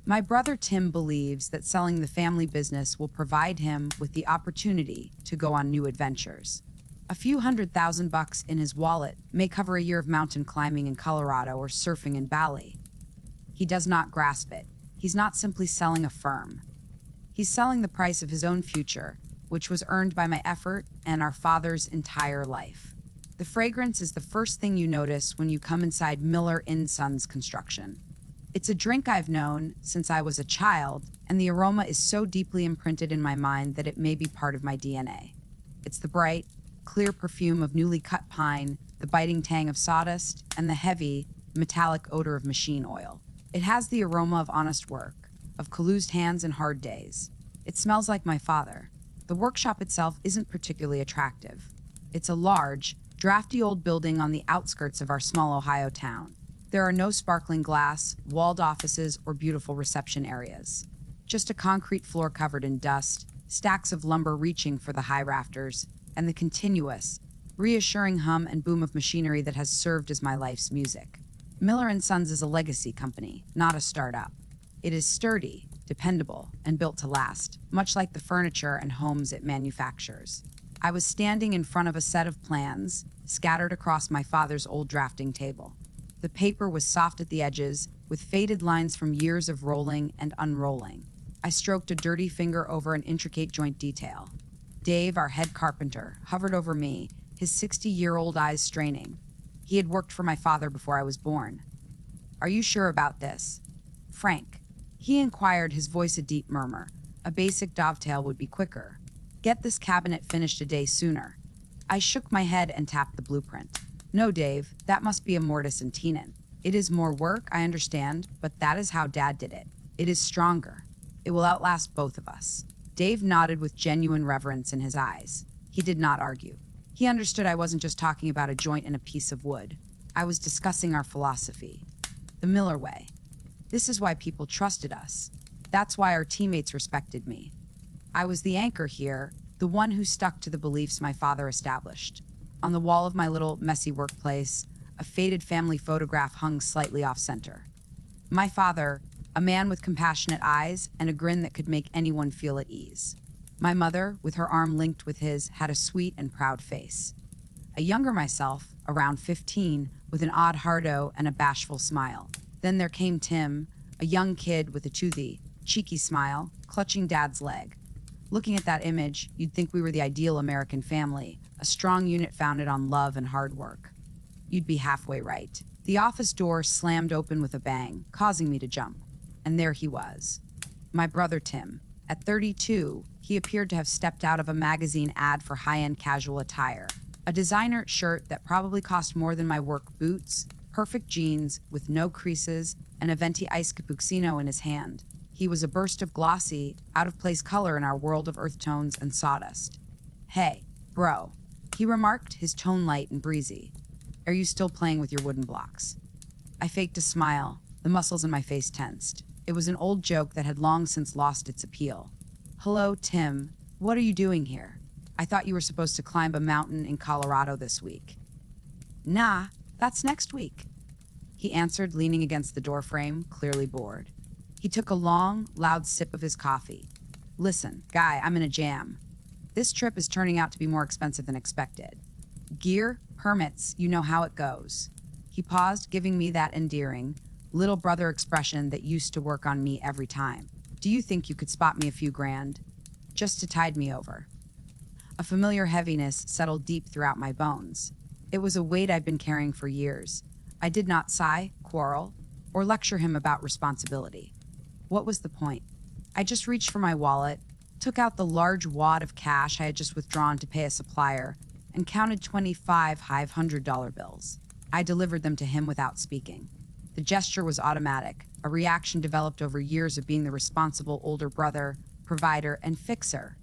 My brother Tim believes that selling the family business will provide him with the opportunity to go on new adventures. A few $100,000 in his wallet may cover a year of mountain climbing in Colorado or surfing in Bali. He does not grasp it. He's not simply selling a firm. He's selling the price of his own future, which was earned by my effort and our father's entire life. The fragrance is the first thing you notice when you come inside Miller & Sons Construction. It's a drink I've known since I was a child, and the aroma is so deeply imprinted in my mind that it may be part of my DNA. It's the bright, clear perfume of newly cut pine, the biting tang of sawdust, and the heavy, metallic odor of machine oil. It has the aroma of honest work, of calloused hands and hard days. It smells like my father. The workshop itself isn't particularly attractive. It's a large, drafty old building on the outskirts of our small Ohio town. There are no sparkling glass, walled offices, or beautiful reception areas. Just a concrete floor covered in dust, stacks of lumber reaching for the high rafters, and the continuous, reassuring hum and boom of machinery that has served as my life's music. Miller & Sons is a legacy company, not a startup. It is sturdy, dependable, and built to last, much like the furniture and homes it manufactures. I was standing in front of a set of plans, scattered across my father's old drafting table. The paper was soft at the edges, with faded lines from years of rolling and unrolling. I stroked a dirty finger over an intricate joint detail. Dave, our head carpenter, hovered over me, his 60-year-old eyes straining. He had worked for my father before I was born. "Are you sure about this?" "Frank," he inquired, his voice a deep murmur. "A basic dovetail would be quicker. Get this cabinet finished a day sooner." I shook my head and tapped the blueprint. "No, Dave, that must be a mortise and tenon. It is more work, I understand, but that is how Dad did it. It is stronger. It will outlast both of us." Dave nodded with genuine reverence in his eyes. He did not argue. He understood I wasn't just talking about a joint and a piece of wood. I was discussing our philosophy. The Miller way. This is why people trusted us. That's why our teammates respected me. I was the anchor here, the one who stuck to the beliefs my father established. On the wall of my little, messy workplace, a faded family photograph hung slightly off-center. My father, a man with compassionate eyes and a grin that could make anyone feel at ease. My mother, with her arm linked with his, had a sweet and proud face. A younger myself, around 15, with an odd hardo and a bashful smile. Then there came Tim, a young kid with a toothy, cheeky smile, clutching Dad's leg. Looking at that image, you'd think we were the ideal American family, a strong unit founded on love and hard work. You'd be halfway right. The office door slammed open with a bang, causing me to jump. And there he was. My brother Tim. At 32, he appeared to have stepped out of a magazine ad for high-end casual attire. A designer shirt that probably cost more than my work boots, perfect jeans with no creases, and a venti ice cappuccino in his hand. He was a burst of glossy, out-of-place color in our world of earth tones and sawdust. "Hey, bro," he remarked, his tone light and breezy. "Are you still playing with your wooden blocks?" I faked a smile. The muscles in my face tensed. It was an old joke that had long since lost its appeal. "Hello, Tim. What are you doing here? I thought you were supposed to climb a mountain in Colorado this week." "Nah, that's next week," he answered, leaning against the doorframe, clearly bored. He took a long, loud sip of his coffee. "Listen, guy, I'm in a jam. This trip is turning out to be more expensive than expected. Gear, permits, you know how it goes." He paused, giving me that endearing, little brother expression that used to work on me every time. "Do you think you could spot me a few grand? Just to tide me over." A familiar heaviness settled deep throughout my bones. It was a weight I'd been carrying for years. I did not sigh, quarrel, or lecture him about responsibility. What was the point? I just reached for my wallet, took out the large wad of cash I had just withdrawn to pay a supplier, and counted 25 $500 bills. I delivered them to him without speaking. The gesture was automatic, a reaction developed over years of being the responsible older brother, provider, and fixer.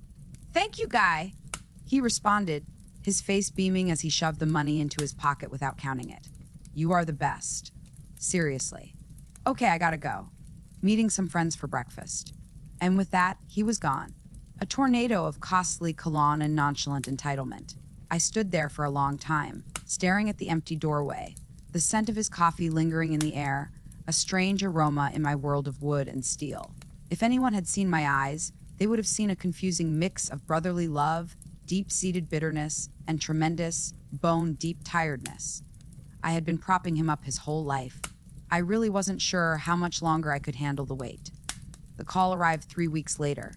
"Thank you, guy," he responded, his face beaming as he shoved the money into his pocket without counting it. "You are the best. Seriously. Okay, I gotta go. Meeting some friends for breakfast." And with that, he was gone. A tornado of costly cologne and nonchalant entitlement. I stood there for a long time, staring at the empty doorway, the scent of his coffee lingering in the air, a strange aroma in my world of wood and steel. If anyone had seen my eyes, they would have seen a confusing mix of brotherly love, deep-seated bitterness, and tremendous, bone-deep tiredness. I had been propping him up his whole life. I really wasn't sure how much longer I could handle the weight. The call arrived 3 weeks later.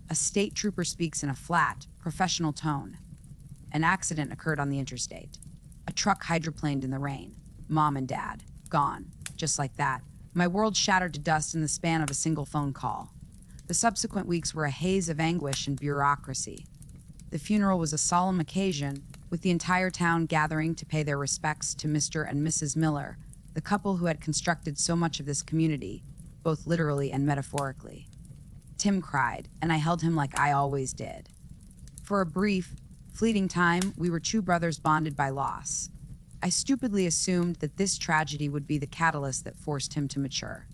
A state trooper speaks in a flat, professional tone. An accident occurred on the interstate. A truck hydroplaned in the rain. Mom and Dad, gone. Just like that. My world shattered to dust in the span of a single phone call. The subsequent weeks were a haze of anguish and bureaucracy. The funeral was a solemn occasion, with the entire town gathering to pay their respects to Mr. and Mrs. Miller, the couple who had constructed so much of this community, both literally and metaphorically. Tim cried, and I held him like I always did. For a brief, fleeting time, we were two brothers bonded by loss. I stupidly assumed that this tragedy would be the catalyst that forced him to mature,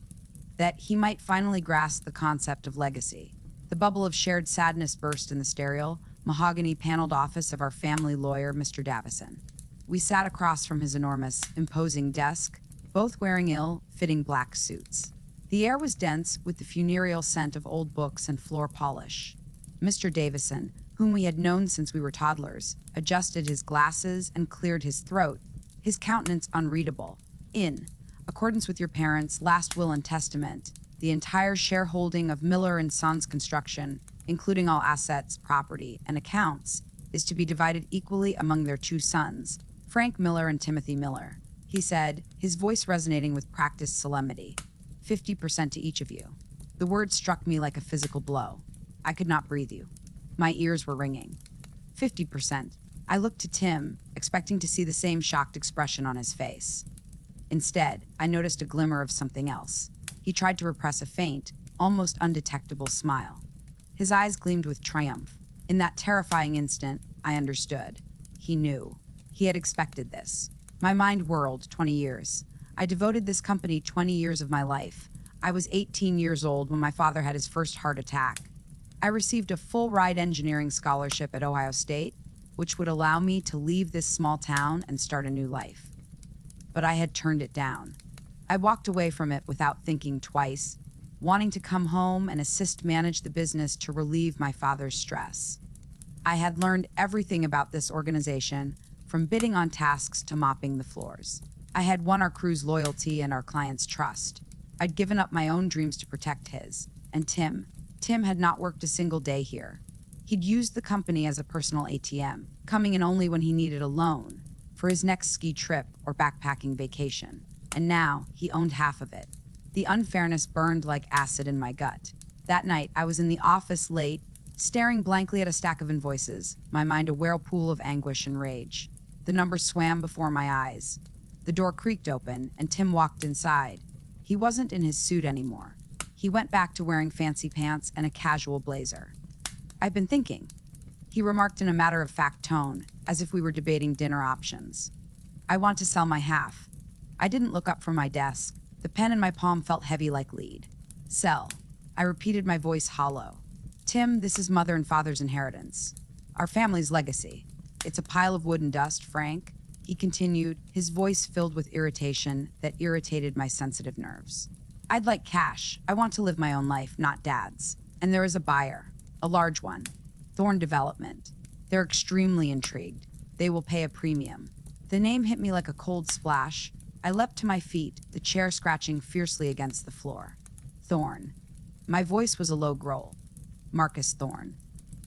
that he might finally grasp the concept of legacy. The bubble of shared sadness burst in the sterile, mahogany-paneled office of our family lawyer, Mr. Davison. We sat across from his enormous, imposing desk, both wearing ill-fitting black suits. The air was dense with the funereal scent of old books and floor polish. Mr. Davison, whom we had known since we were toddlers, adjusted his glasses and cleared his throat, his countenance unreadable. In accordance with your parents' last will and testament, the entire shareholding of Miller and Sons Construction, including all assets, property, and accounts, is to be divided equally among their two sons, Frank Miller and Timothy Miller, he said, his voice resonating with practiced solemnity. 50% to each of you. The word struck me like a physical blow. I could not breathe you. My ears were ringing. 50%. I looked to Tim, expecting to see the same shocked expression on his face. Instead, I noticed a glimmer of something else. He tried to repress a faint, almost undetectable smile. His eyes gleamed with triumph. In that terrifying instant, I understood. He knew. He had expected this. My mind whirled. 20 years. I devoted this company 20 years of my life. I was 18 years old when my father had his first heart attack. I received a full-ride engineering scholarship at Ohio State, which would allow me to leave this small town and start a new life. But I had turned it down. I walked away from it without thinking twice, wanting to come home and assist manage the business to relieve my father's stress. I had learned everything about this organization, from bidding on tasks to mopping the floors. I had won our crew's loyalty and our clients' trust. I'd given up my own dreams to protect his. And Tim had not worked a single day here. He'd used the company as a personal ATM, coming in only when he needed a loan for his next ski trip or backpacking vacation. And now he owned half of it. The unfairness burned like acid in my gut. That night, I was in the office late, staring blankly at a stack of invoices, my mind a whirlpool of anguish and rage. The numbers swam before my eyes. The door creaked open, and Tim walked inside. He wasn't in his suit anymore. He went back to wearing fancy pants and a casual blazer. "I've been thinking," he remarked in a matter-of-fact tone, as if we were debating dinner options. "I want to sell my half." I didn't look up from my desk. The pen in my palm felt heavy like lead. "Sell." I repeated, my voice hollow. "Tim, this is mother and father's inheritance. Our family's legacy. It's a pile of wood and dust, Frank," he continued, his voice filled with irritation that irritated my sensitive nerves. "I'd like cash. I want to live my own life, not Dad's. And there is a buyer. A large one. Thorn Development. They're extremely intrigued. They will pay a premium." The name hit me like a cold splash. I leapt to my feet, the chair scratching fiercely against the floor. Thorn. My voice was a low growl. Marcus Thorn.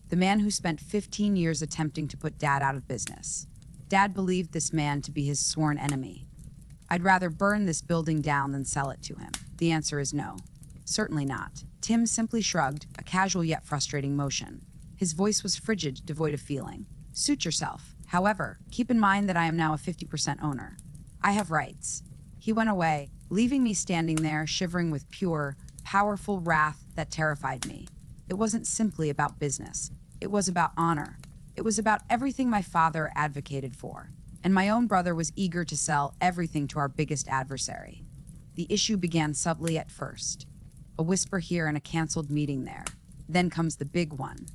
The man who spent 15 years attempting to put Dad out of business. Dad believed this man to be his sworn enemy. "I'd rather burn this building down than sell it to him." The answer is no. Certainly not. Tim simply shrugged, a casual yet frustrating motion. His voice was frigid, devoid of feeling. "Suit yourself. However, keep in mind that I am now a 50% owner. I have rights." He went away, leaving me standing there, shivering with pure, powerful wrath that terrified me. It wasn't simply about business. It was about honor. It was about everything my father advocated for. And my own brother was eager to sell everything to our biggest adversary. The issue began subtly at first. A whisper here and a canceled meeting there. Then comes the big one.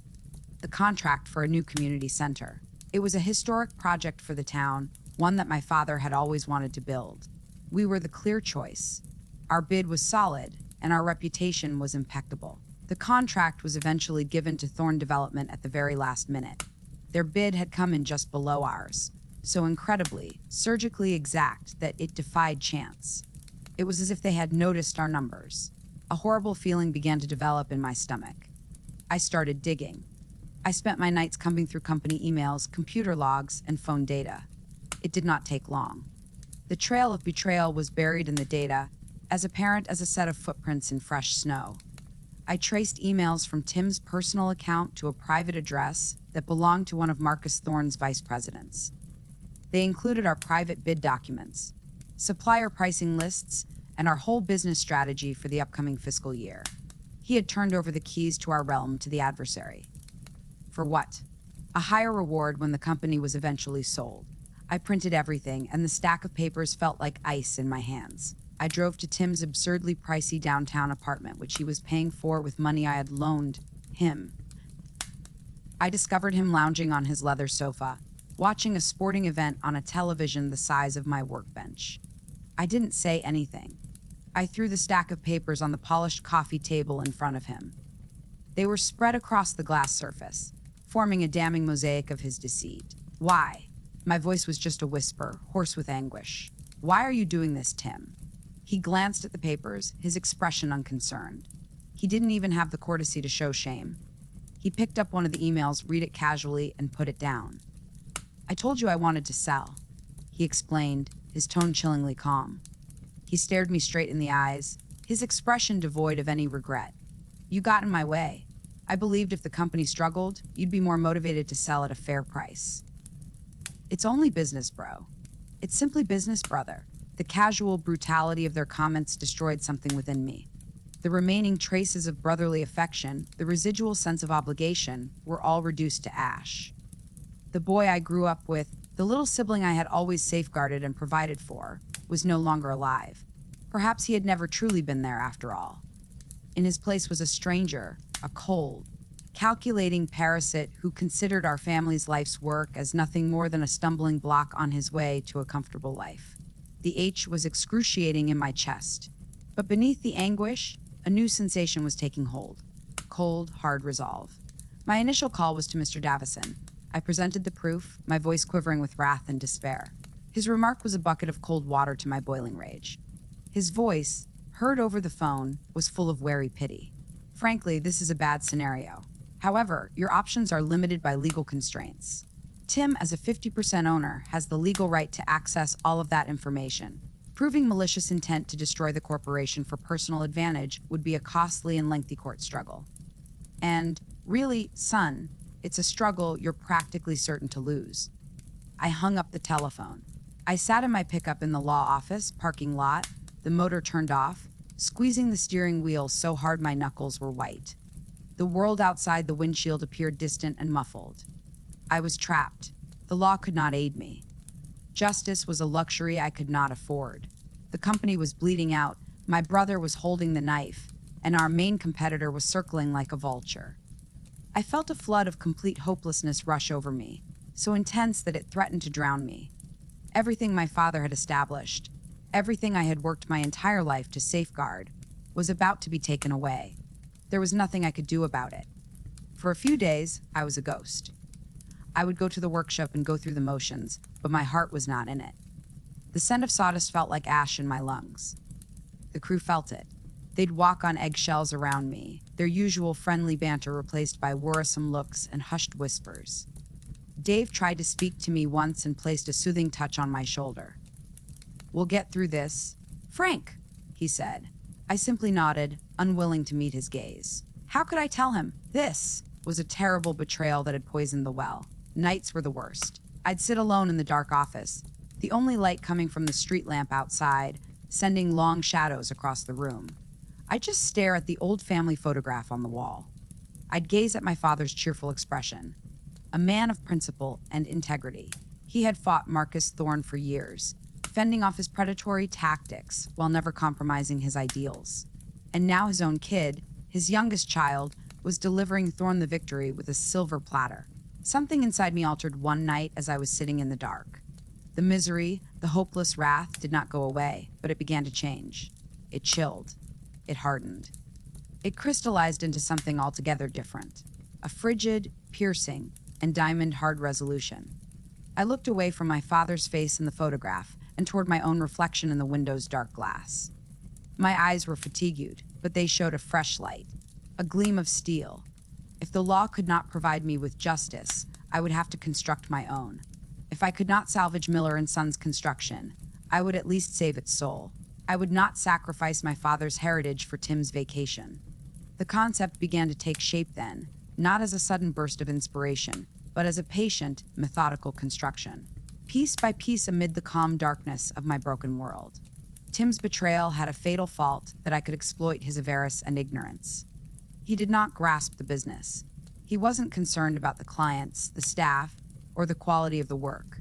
The contract for a new community center. It was a historic project for the town, one that my father had always wanted to build. We were the clear choice. Our bid was solid, and our reputation was impeccable. The contract was eventually given to Thorn Development at the very last minute. Their bid had come in just below ours, so incredibly, surgically exact that it defied chance. It was as if they had noticed our numbers. A horrible feeling began to develop in my stomach. I started digging. I spent my nights combing through company emails, computer logs, and phone data. It did not take long. The trail of betrayal was buried in the data, as apparent as a set of footprints in fresh snow. I traced emails from Tim's personal account to a private address that belonged to one of Marcus Thorne's vice presidents. They included our private bid documents, supplier pricing lists, and our whole business strategy for the upcoming fiscal year. He had turned over the keys to our realm to the adversary. For what? A higher reward when the company was eventually sold. I printed everything, and the stack of papers felt like ice in my hands. I drove to Tim's absurdly pricey downtown apartment, which he was paying for with money I had loaned him. I discovered him lounging on his leather sofa, watching a sporting event on a television the size of my workbench. I didn't say anything. I threw the stack of papers on the polished coffee table in front of him. They were spread across the glass surface, forming a damning mosaic of his deceit. Why? My voice was just a whisper, hoarse with anguish. Why are you doing this, Tim? He glanced at the papers, his expression unconcerned. He didn't even have the courtesy to show shame. He picked up one of the emails, read it casually, and put it down. I told you I wanted to sell, he explained, his tone chillingly calm. He stared me straight in the eyes, his expression devoid of any regret. You got in my way. I believed if the company struggled, you'd be more motivated to sell at a fair price. It's only business, bro. It's simply business, brother. The casual brutality of their comments destroyed something within me. The remaining traces of brotherly affection, the residual sense of obligation, were all reduced to ash. The boy I grew up with, the little sibling I had always safeguarded and provided for, was no longer alive. Perhaps he had never truly been there after all. In his place was a stranger, a cold, calculating parasite who considered our family's life's work as nothing more than a stumbling block on his way to a comfortable life. The H was excruciating in my chest. But beneath the anguish, a new sensation was taking hold. Cold, hard resolve. My initial call was to Mr. Davison. I presented the proof, my voice quivering with wrath and despair. His remark was a bucket of cold water to my boiling rage. His voice, heard over the phone, was full of wary pity. Frankly, this is a bad scenario. However, your options are limited by legal constraints. Tim, as a 50% owner, has the legal right to access all of that information. Proving malicious intent to destroy the corporation for personal advantage would be a costly and lengthy court struggle. And, really, son, it's a struggle you're practically certain to lose. I hung up the telephone. I sat in my pickup in the law office parking lot, the motor turned off, squeezing the steering wheel so hard my knuckles were white. The world outside the windshield appeared distant and muffled. I was trapped. The law could not aid me. Justice was a luxury I could not afford. The company was bleeding out, my brother was holding the knife, and our main competitor was circling like a vulture. I felt a flood of complete hopelessness rush over me, so intense that it threatened to drown me. Everything my father had established, everything I had worked my entire life to safeguard, was about to be taken away. There was nothing I could do about it. For a few days, I was a ghost. I would go to the workshop and go through the motions, but my heart was not in it. The scent of sawdust felt like ash in my lungs. The crew felt it. They'd walk on eggshells around me, their usual friendly banter replaced by worrisome looks and hushed whispers. Dave tried to speak to me once and placed a soothing touch on my shoulder. "We'll get through this." "Frank," he said. I simply nodded, unwilling to meet his gaze. How could I tell him? This was a terrible betrayal that had poisoned the well. Nights were the worst. I'd sit alone in the dark office, the only light coming from the street lamp outside, sending long shadows across the room. I'd just stare at the old family photograph on the wall. I'd gaze at my father's cheerful expression. A man of principle and integrity. He had fought Marcus Thorne for years, fending off his predatory tactics while never compromising his ideals. And now his own kid, his youngest child, was delivering Thorne the victory with a silver platter. Something inside me altered one night as I was sitting in the dark. The misery, the hopeless wrath did not go away, but it began to change. It chilled. It hardened. It crystallized into something altogether different. A frigid, piercing, and diamond-hard resolution. I looked away from my father's face in the photograph and toward my own reflection in the window's dark glass. My eyes were fatigued, but they showed a fresh light, a gleam of steel. If the law could not provide me with justice, I would have to construct my own. If I could not salvage Miller and Sons' construction, I would at least save its soul. I would not sacrifice my father's heritage for Tim's vacation. The concept began to take shape then, not as a sudden burst of inspiration, but as a patient, methodical construction. Piece by piece amid the calm darkness of my broken world. Tim's betrayal had a fatal fault that I could exploit his avarice and ignorance. He did not grasp the business. He wasn't concerned about the clients, the staff, or the quality of the work.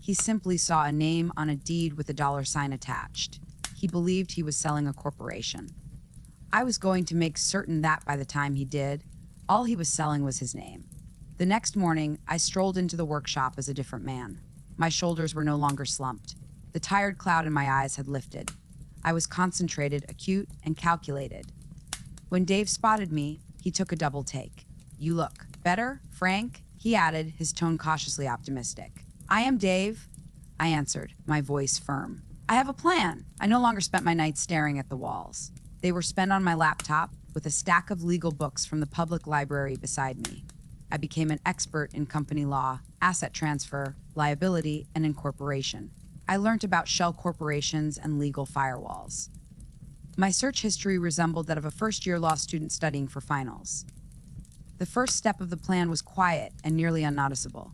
He simply saw a name on a deed with a dollar sign attached. He believed he was selling a corporation. I was going to make certain that by the time he did, all he was selling was his name. The next morning, I strolled into the workshop as a different man. My shoulders were no longer slumped. The tired cloud in my eyes had lifted. I was concentrated, acute, and calculated. When Dave spotted me, he took a double take. "You look better, Frank," he added, his tone cautiously optimistic. "I am Dave," I answered, my voice firm. "I have a plan." I no longer spent my nights staring at the walls. They were spent on my laptop, with a stack of legal books from the public library beside me. I became an expert in company law, asset transfer, liability, and incorporation. I learned about shell corporations and legal firewalls. My search history resembled that of a first-year law student studying for finals. The first step of the plan was quiet and nearly unnoticeable.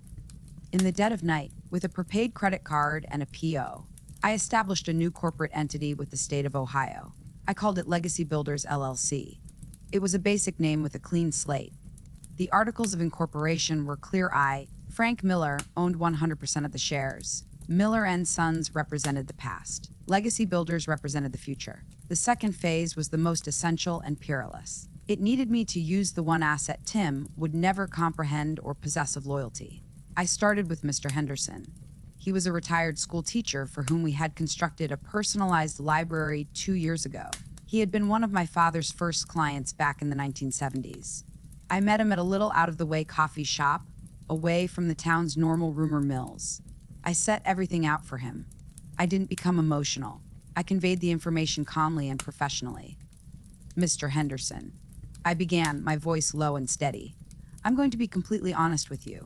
In the dead of night, with a prepaid credit card and a PO, I established a new corporate entity with the state of Ohio. I called it Legacy Builders LLC. It was a basic name with a clean slate. The articles of incorporation were clear. Frank Miller, owned 100% of the shares. Miller and Sons represented the past. Legacy Builders represented the future. The second phase was the most essential and peerless. It needed me to use the one asset Tim would never comprehend or possess of loyalty. I started with Mr. Henderson. He was a retired school teacher for whom we had constructed a personalized library 2 years ago. He had been one of my father's first clients back in the 1970s. I met him at a little out-of-the-way coffee shop, away from the town's normal rumor mills. I set everything out for him. I didn't become emotional. I conveyed the information calmly and professionally. "Mr. Henderson," I began, my voice low and steady. "I'm going to be completely honest with you.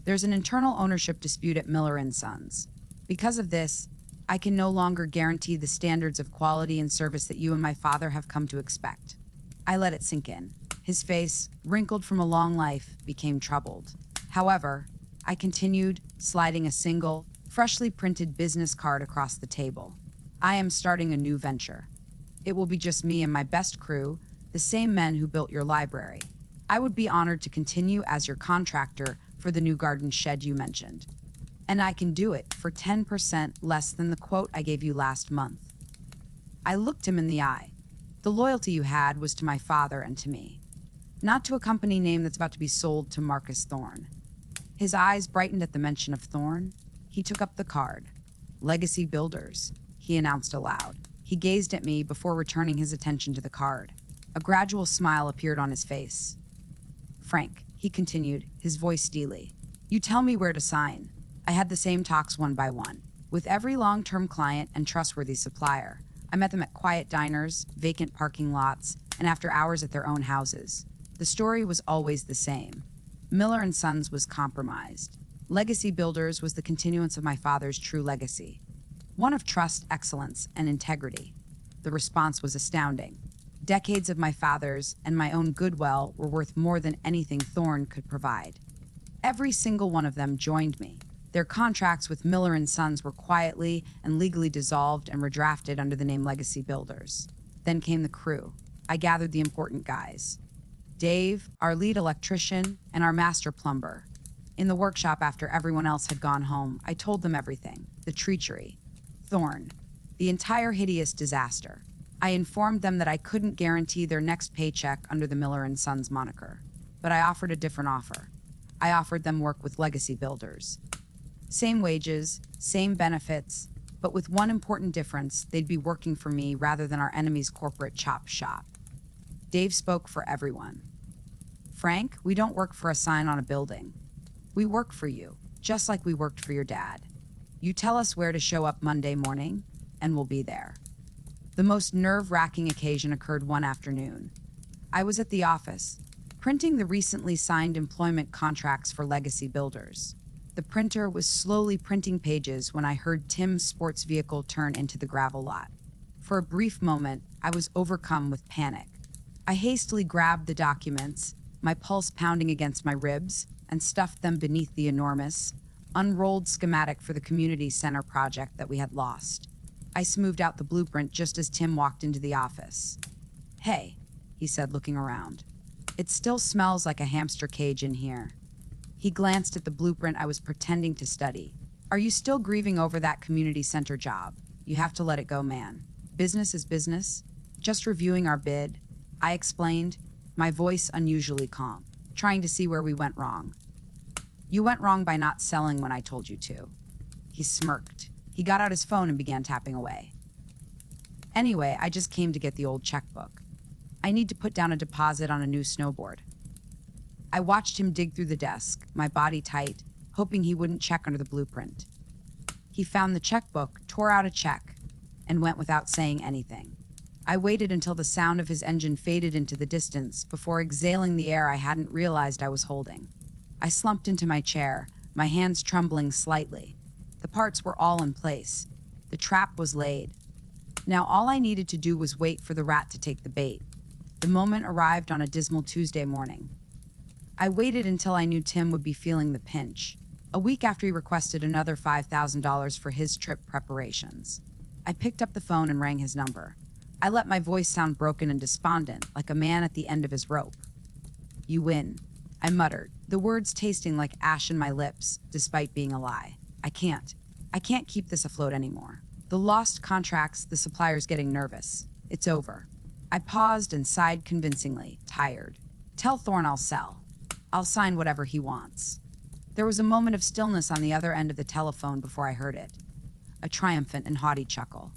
There's an internal ownership dispute at Miller and Sons. Because of this, I can no longer guarantee the standards of quality and service that you and my father have come to expect." I let it sink in. His face, wrinkled from a long life, became troubled. However, I continued, sliding a single, freshly printed business card across the table. "I am starting a new venture. It will be just me and my best crew, the same men who built your library. I would be honored to continue as your contractor for the new garden shed you mentioned. And I can do it for 10% less than the quote I gave you last month." I looked him in the eye. "The loyalty you had was to my father and to me, not to a company name that's about to be sold to Marcus Thorne." His eyes brightened at the mention of Thorne. He took up the card. "Legacy Builders," he announced aloud. He gazed at me before returning his attention to the card. A gradual smile appeared on his face. "Frank," he continued, his voice steely, "you tell me where to sign." I had the same talks one by one. With every long-term client and trustworthy supplier, I met them at quiet diners, vacant parking lots, and after hours at their own houses. The story was always the same. Miller and Sons was compromised. Legacy Builders was the continuance of my father's true legacy, one of trust, excellence, and integrity. The response was astounding. Decades of my father's and my own goodwill were worth more than anything Thorne could provide. Every single one of them joined me. Their contracts with Miller and Sons were quietly and legally dissolved and redrafted under the name Legacy Builders. Then came the crew. I gathered the important guys. Dave, our lead electrician, and our master plumber. In the workshop after everyone else had gone home, I told them everything. The treachery. Thorne. The entire hideous disaster. I informed them that I couldn't guarantee their next paycheck under the Miller and Sons moniker. But I offered a different offer. I offered them work with Legacy Builders. Same wages, same benefits, but with one important difference: they'd be working for me rather than our enemy's corporate chop shop. Dave spoke for everyone. Frank, we don't work for a sign on a building. We work for you, just like we worked for your dad. You tell us where to show up Monday morning, and we'll be there. The most nerve-wracking occasion occurred one afternoon. I was at the office, printing the recently signed employment contracts for legacy builders. The printer was slowly printing pages when I heard Tim's sports vehicle turn into the gravel lot. For a brief moment, I was overcome with panic. I hastily grabbed the documents, my pulse pounding against my ribs, and stuffed them beneath the enormous, unrolled schematic for the community center project that we had lost. I smoothed out the blueprint just as Tim walked into the office. "Hey," he said, looking around. "It still smells like a hamster cage in here." He glanced at the blueprint I was pretending to study. "Are you still grieving over that community center job? You have to let it go, man. Business is business. Just reviewing our bid," I explained, my voice unusually calm, trying to see where we went wrong. "You went wrong by not selling when I told you to." He smirked. He got out his phone and began tapping away. "Anyway, I just came to get the old checkbook. I need to put down a deposit on a new snowboard." I watched him dig through the desk, my body tight, hoping he wouldn't check under the blueprint. He found the checkbook, tore out a check, and went without saying anything. I waited until the sound of his engine faded into the distance before exhaling the air I hadn't realized I was holding. I slumped into my chair, my hands trembling slightly. The parts were all in place. The trap was laid. Now all I needed to do was wait for the rat to take the bait. The moment arrived on a dismal Tuesday morning. I waited until I knew Tim would be feeling the pinch, a week after he requested another $5,000 for his trip preparations. I picked up the phone and rang his number. I let my voice sound broken and despondent, like a man at the end of his rope. "You win," I muttered, the words tasting like ash in my lips, despite being a lie. I can't keep this afloat anymore. The lost contracts, the suppliers getting nervous. It's over." I paused and sighed convincingly, tired. "Tell Thorne I'll sell. I'll sign whatever he wants." There was a moment of stillness on the other end of the telephone before I heard it. A triumphant and haughty chuckle.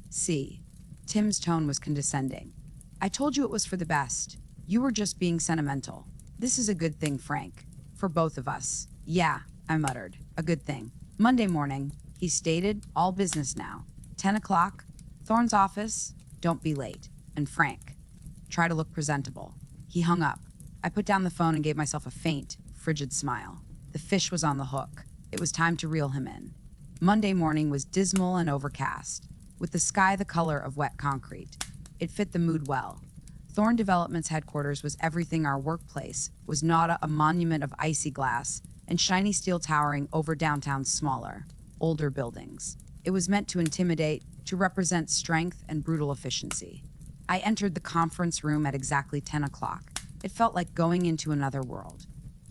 "See." Tim's tone was condescending. "I told you it was for the best. You were just being sentimental. This is a good thing, Frank. For both of us." "Yeah," I muttered. "A good thing." Monday morning, he stated, "All business now. 10 o'clock, Thorne's office. Don't be late. And Frank, try to look presentable." He hung up. I put down the phone and gave myself a faint, frigid smile. The fish was on the hook. It was time to reel him in. Monday morning was dismal and overcast, with the sky the color of wet concrete. It fit the mood well. Thorne Development's headquarters was everything our workplace was not, a monument of icy glass and shiny steel towering over downtown's smaller, older buildings. It was meant to intimidate, to represent strength and brutal efficiency. I entered the conference room at exactly 10 o'clock. It felt like going into another world.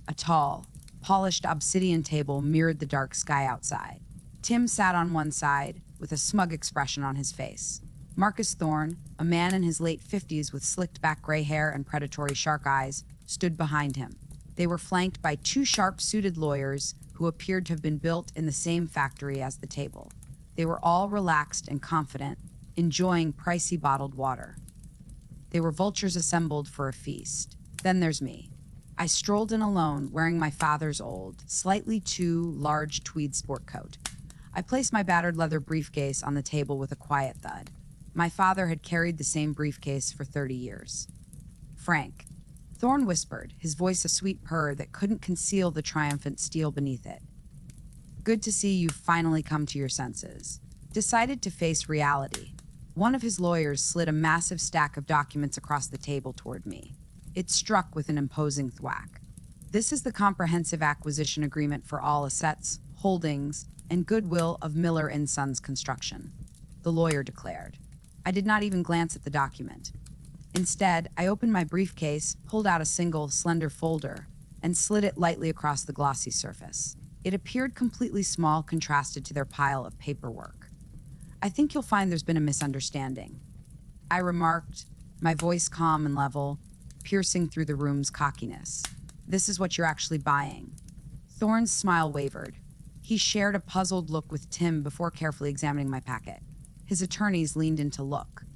A tall, polished obsidian table mirrored the dark sky outside. Tim sat on one side, with a smug expression on his face. Marcus Thorne, a man in his late 50s with slicked-back gray hair and predatory shark eyes, stood behind him. They were flanked by two sharp-suited lawyers who appeared to have been built in the same factory as the table. They were all relaxed and confident, enjoying pricey bottled water. They were vultures assembled for a feast. Then there's me. I strolled in alone, wearing my father's old, slightly too large tweed sport coat. I placed my battered leather briefcase on the table with a quiet thud. My father had carried the same briefcase for 30 years. "Frank," Thorne whispered, his voice a sweet purr that couldn't conceal the triumphant steel beneath it. "Good to see you've finally come to your senses. Decided to face reality." One of his lawyers slid a massive stack of documents across the table toward me. It struck with an imposing thwack. "This is the comprehensive acquisition agreement for all assets, holdings, and goodwill of Miller & Sons Construction," the lawyer declared. I did not even glance at the document. Instead, I opened my briefcase, pulled out a single, slender folder, and slid it lightly across the glossy surface. It appeared completely small contrasted to their pile of paperwork. "I think you'll find there's been a misunderstanding," I remarked, my voice calm and level, piercing through the room's cockiness. "This is what you're actually buying." Thorne's smile wavered. He He shared a puzzled look with Tim before carefully examining my packet. His attorneys leaned in to look.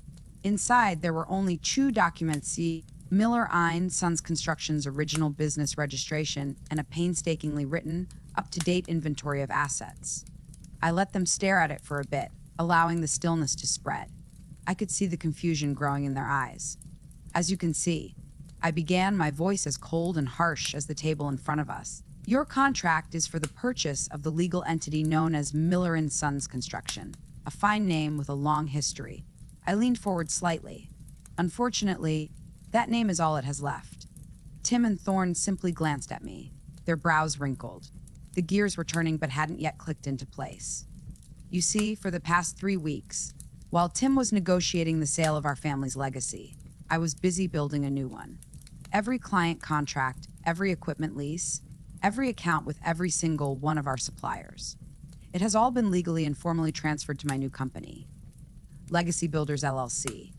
Inside, there were only two documents: C. Miller Ein Sons Construction's original business registration and a painstakingly written, up-to-date inventory of assets. I let them stare at it for a bit, allowing the stillness to spread. I could see the confusion growing in their eyes. As you can see, I began, my voice as cold and harsh as the table in front of us. Your contract is for the purchase of the legal entity known as Miller & Sons Construction, a fine name with a long history. I leaned forward slightly. Unfortunately, that name is all it has left. Tim and Thorne simply glanced at me, their brows wrinkled. The gears were turning but hadn't yet clicked into place. You see, for the past 3 weeks, while Tim was negotiating the sale of our family's legacy, I was busy building a new one. Every client contract, every equipment lease, every account with every single one of our suppliers. It has all been legally and formally transferred to my new company, Legacy Builders LLC.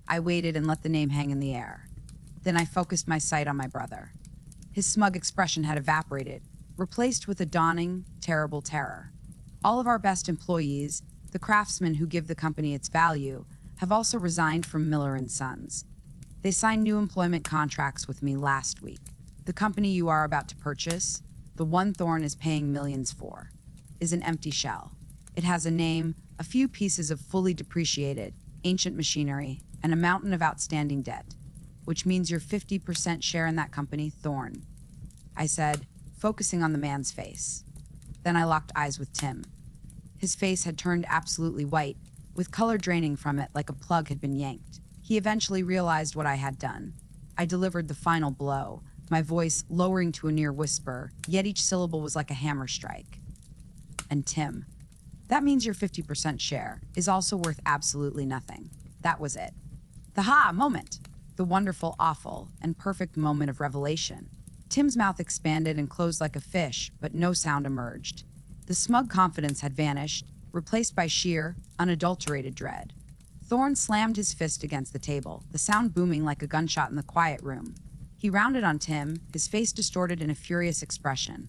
I waited and let the name hang in the air. Then I focused my sight on my brother. His smug expression had evaporated, replaced with a dawning, terrible terror. All of our best employees, the craftsmen who give the company its value, have also resigned from Miller & Sons. They signed new employment contracts with me last week. The company you are about to purchase, the one Thorne is paying millions for, is an empty shell. It has a name, a few pieces of fully depreciated, ancient machinery, and a mountain of outstanding debt, which means your 50% share in that company, Thorne, I said, focusing on the man's face. Then I locked eyes with Tim. His face had turned absolutely white, with color draining from it like a plug had been yanked. He eventually realized what I had done. I delivered the final blow, my voice lowering to a near whisper, yet each syllable was like a hammer strike. And Tim, that means your 50% share is also worth absolutely nothing. That was it. The moment. The wonderful, awful, and perfect moment of revelation. Tim's mouth expanded and closed like a fish, but no sound emerged. The smug confidence had vanished, replaced by sheer, unadulterated dread. Thorne slammed his fist against the table, the sound booming like a gunshot in the quiet room. He rounded on Tim, his face distorted in a furious expression.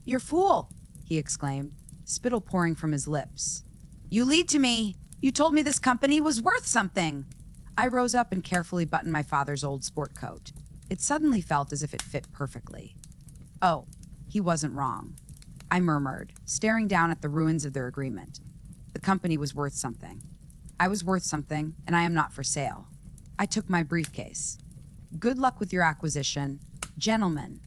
"You're fool!" he exclaimed, spittle pouring from his lips. "You lied to me! You told me this company was worth something!" I rose up and carefully buttoned my father's old sport coat. It suddenly felt as if it fit perfectly. "Oh, he wasn't wrong," I murmured, staring down at the ruins of their agreement. The company was worth something. I was worth something, and I am not for sale. I took my briefcase. "Good luck with your acquisition, gentlemen."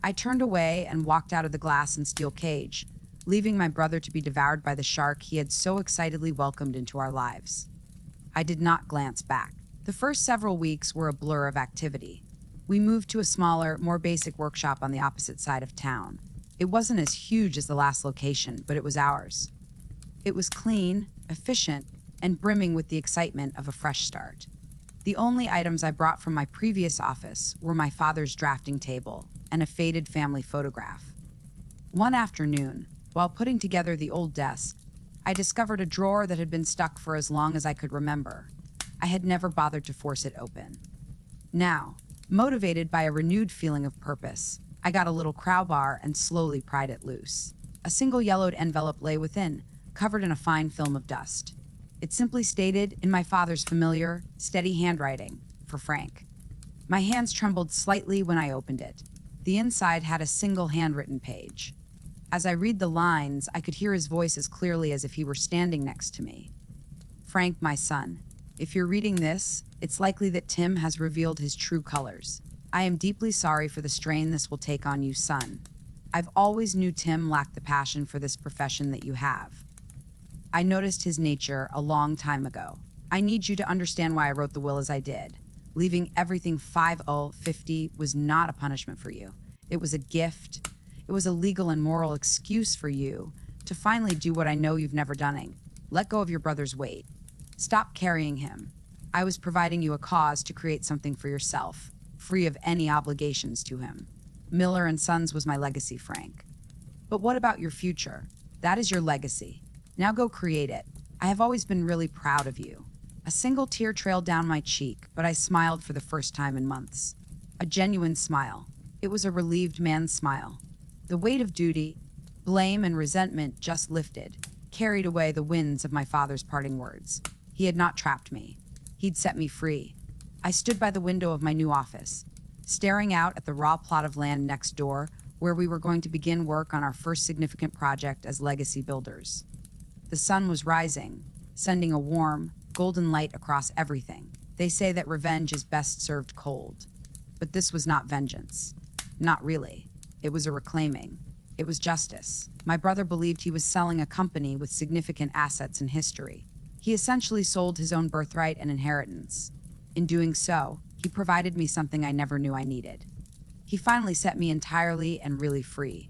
I turned away and walked out of the glass and steel cage, leaving my brother to be devoured by the shark he had so excitedly welcomed into our lives. I did not glance back. The first several weeks were a blur of activity. We moved to a smaller, more basic workshop on the opposite side of town. It wasn't as huge as the last location, but it was ours. It was clean, efficient, and brimming with the excitement of a fresh start. The only items I brought from my previous office were my father's drafting table and a faded family photograph. One afternoon, while putting together the old desk, I discovered a drawer that had been stuck for as long as I could remember. I had never bothered to force it open. Now, motivated by a renewed feeling of purpose, I got a little crowbar and slowly pried it loose. A single yellowed envelope lay within, covered in a fine film of dust. It simply stated, in my father's familiar, steady handwriting, "For Frank." My hands trembled slightly when I opened it. The inside had a single handwritten page. As I read the lines, I could hear his voice as clearly as if he were standing next to me. "Frank, my son, if you're reading this, it's likely that Tim has revealed his true colors. I am deeply sorry for the strain this will take on you, son. I've always knew Tim lacked the passion for this profession that you have. I noticed his nature a long time ago. I need you to understand why I wrote the will as I did. Leaving everything 50 was not a punishment for you. It was a gift. It was a legal and moral excuse for you to finally do what I know you've never done. Let go of your brother's weight. Stop carrying him. I was providing you a cause to create something for yourself, free of any obligations to him. Miller & Sons was my legacy, Frank. But what about your future? That is your legacy. Now go create it. I have always been really proud of you." A single tear trailed down my cheek, but I smiled for the first time in months. A genuine smile. It was a relieved man's smile. The weight of duty, Blame and resentment just lifted, carried away the winds of my father's parting words. He had not trapped me. He'd set me free. I stood by the window of my new office, staring out at the raw plot of land next door where we were going to begin work on our first significant project as legacy builders. The sun was rising, sending a warm, golden light across everything. They say that revenge is best served cold. But this was not vengeance. Not really. It was a reclaiming. It was justice. My brother believed he was selling a company with significant assets and history. He essentially sold his own birthright and inheritance. In doing so, he provided me something I never knew I needed. He finally set me entirely and really free.